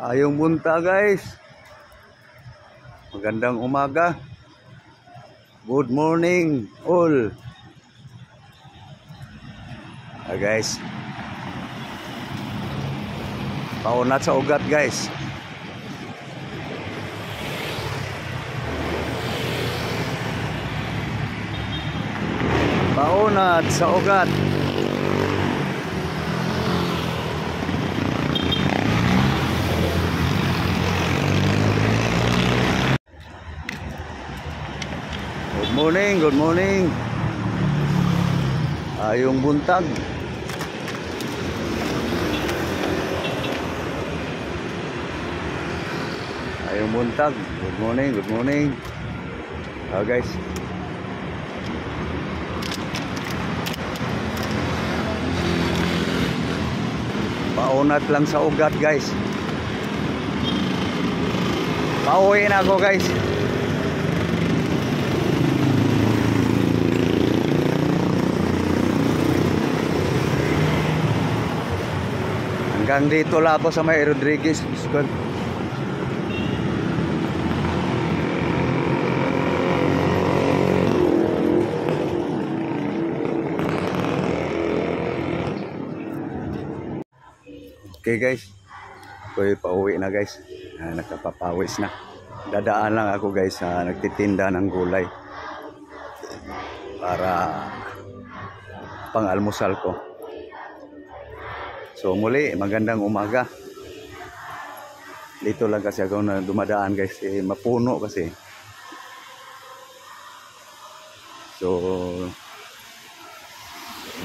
Ayong bunta guys. Magandang umaga. Good morning all. Guys. Paunat sa ugat guys. Paunat sa ugat. Good morning. Ayong buntag. Ayong buntag. Good morning. Guys. Paunat lang sa ugat guys. Pauwi na ako guys. Hanggang dito lang ako sa may Rodriguez. Okay guys, ako'y pauwi na guys. Nakapapawis na. Dadaan lang ako guys sa nagtitinda ng gulay para pang-almusal ko. So muli, magandang umaga. Dito lang kasi ako na dumadaan guys, mapuno kasi. So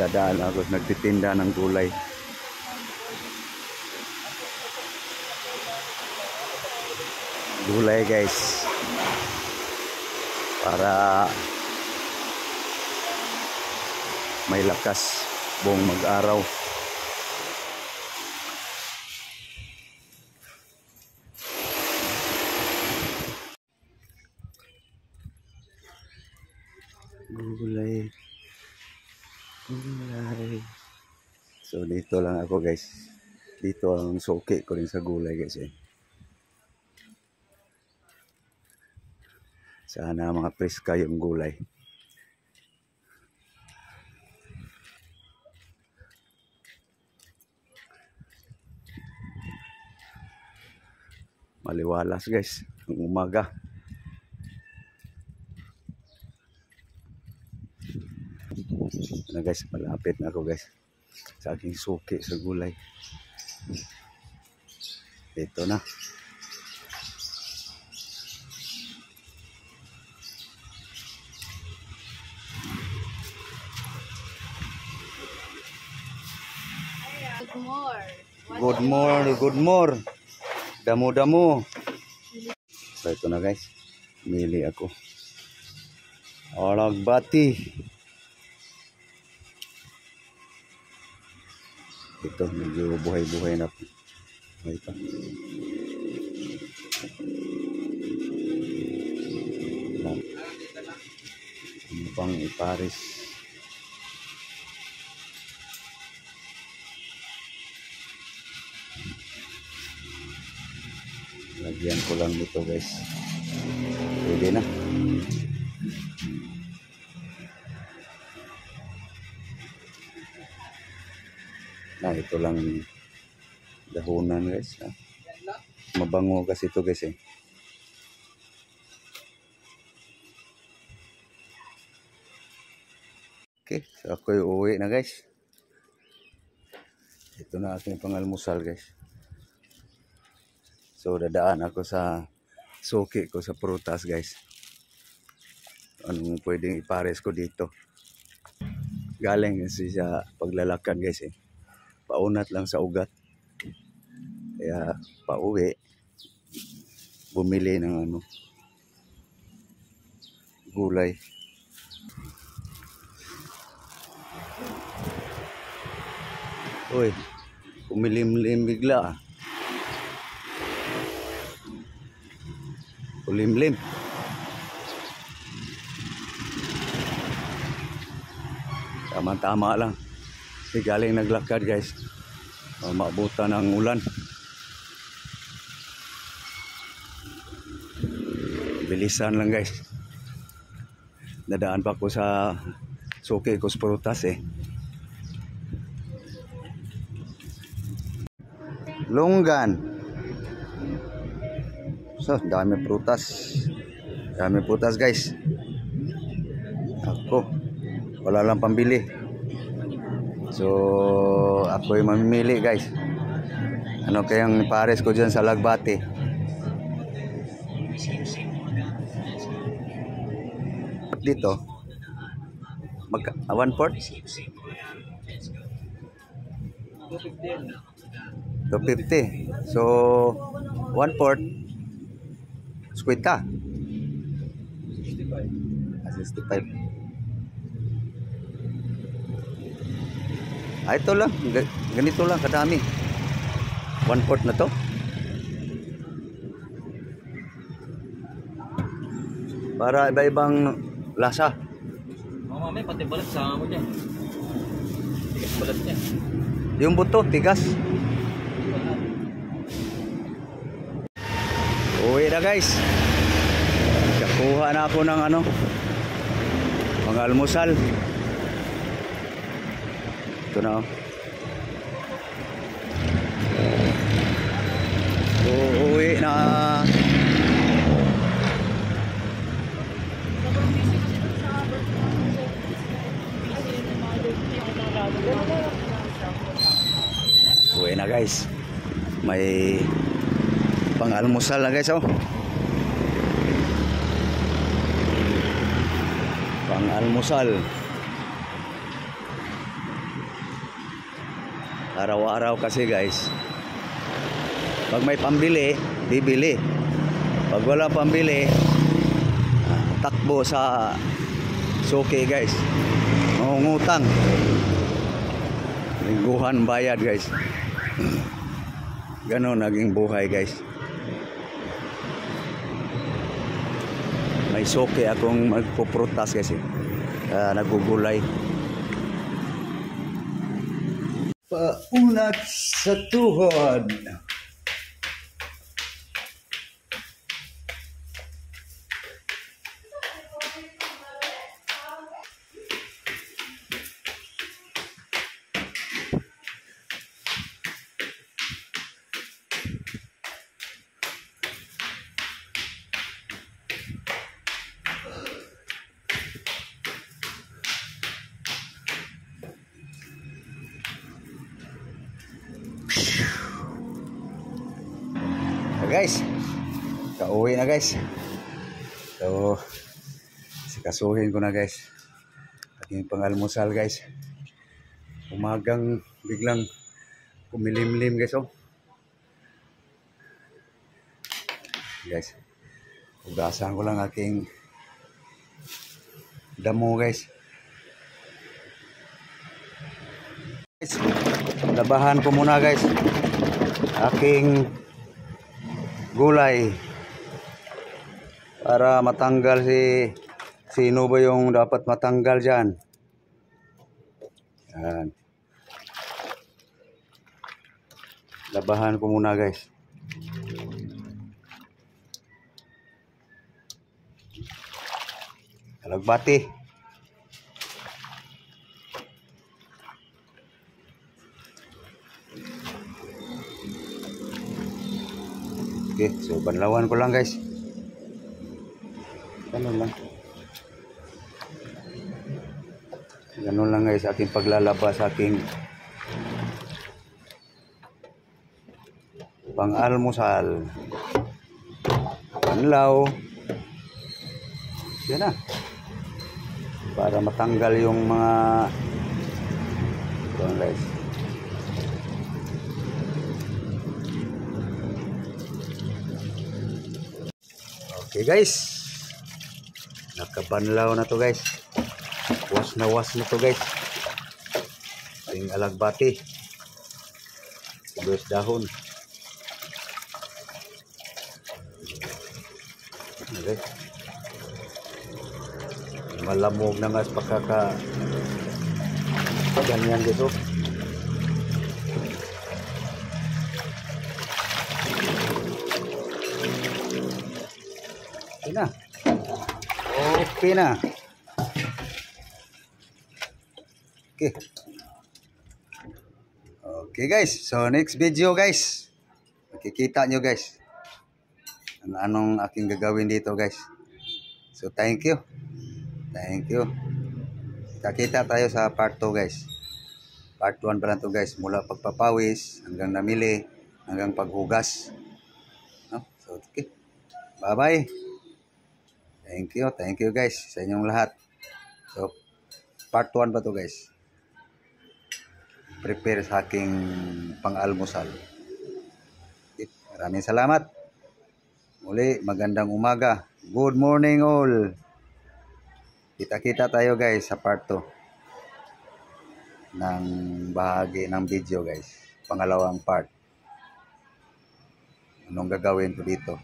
dadaan ako nagtitinda ng gulay. Gulay guys, para may lakas buong mag-araw. Gulay. So dito lang ako guys. Dito ang suki ko rin sa gulay guys eh. Sana mga preska yung gulay. Maliwalas guys, ang umaga. Na guys, malapit na ako guys sa aking suki sa gulay. Ito na. Good more. Damo. So ito na guys. Mili ako. Alagbati. Ito medyo buhay-buhay na. Ito. Ano pang iparis. Lagyan ko lang dito guys. Pwede na. Ito lang dahunan guys. Mabango kasi ito guys eh. Okay, so ako'y uuwi na guys. Ito na aking pang-almusal guys. So dadaan ako sa suki ko sa prutas guys. Anong pwedeng ipares ko dito. Galing kasi sa paglalakad guys eh. Paunat lang sa ugat. Kaya pauwi. Bumili ng gulay. Uy, kumilimlim bigla ah. Kulimlim. Tama-tama lang. Kasi galing naglakad guys. Maabutan ng ulan. Bilisan lang guys. Nadaan pa ko sa suki ko sa prutas eh. Longgan. So, dami prutas. Dami prutas guys. Ako, wala lang pambili. So, ako yung mamimili guys. Ano kayang pares ko dyan sa Lagbate? Dito, 1/4? 250. So, 1/4 skwenta. 65. Ito lang. Ganito lang kadami. 1/4 na to. Para iba-ibang lasa. Mamaya pati balat sama mo dyan. Tigas balat niya. Yung buto, tigas. Uwi na guys. Kakuha na ako ng mga almusal. Ito na. Uwi na. Uwi na guys. May pang-almusal na guys, oh. Pang-almusal. Araw-araw kasi guys. Pag may pambili, bibili. Pag wala pambili, takbo sa suki guys. Mangungutang. Lingguhan bayad guys. Ganon naging buhay guys. May suki akong magpuprutas kasi nagugulay. Paunat sa tuhod. Guys, kauwi na guys. So, sikasuhin ko na guys. Aking pang-almusal guys. Umagang biglang kumilimlim guys, oh. Guys, ugasan ko lang aking damo guys. Labahan ko muna guys aking gulay para matanggal sino ba yung dapat matanggal dyan. Yan. Labahan ko muna guys. Alagbati. Okay, so banlawan ko lang guys. Ganun lang. Ganun lang guys aking paglalabas, aking pang-almusal. Banlaw. Yan na. Para matanggal yung mga ito guys. Okay guys, nakabanlaw na to guys. Was na to guys. Ating alagbati, sibuyas dahon. Okay. Malamog na mas pagkaka ganyan dito. Na Crispy na. Okay. Okay guys. So next video guys. Makikita nyo guys. Anong aking gagawin dito guys. So thank you. Thank you. Kita tayo sa part 2 guys. Part 1 pa lang to guys. Mula pagpapawis hanggang namili hanggang paghugas. No? So okay. Bye bye. Thank you guys sa inyong lahat. So part 1 pa to guys. Prepare sa aking pang-almusal. Okay. Maraming salamat. Muli, magandang umaga. Good morning all. Kita-kita tayo guys sa part 2 ng bahagi ng video guys. Pangalawang part. Anong gagawin ko dito?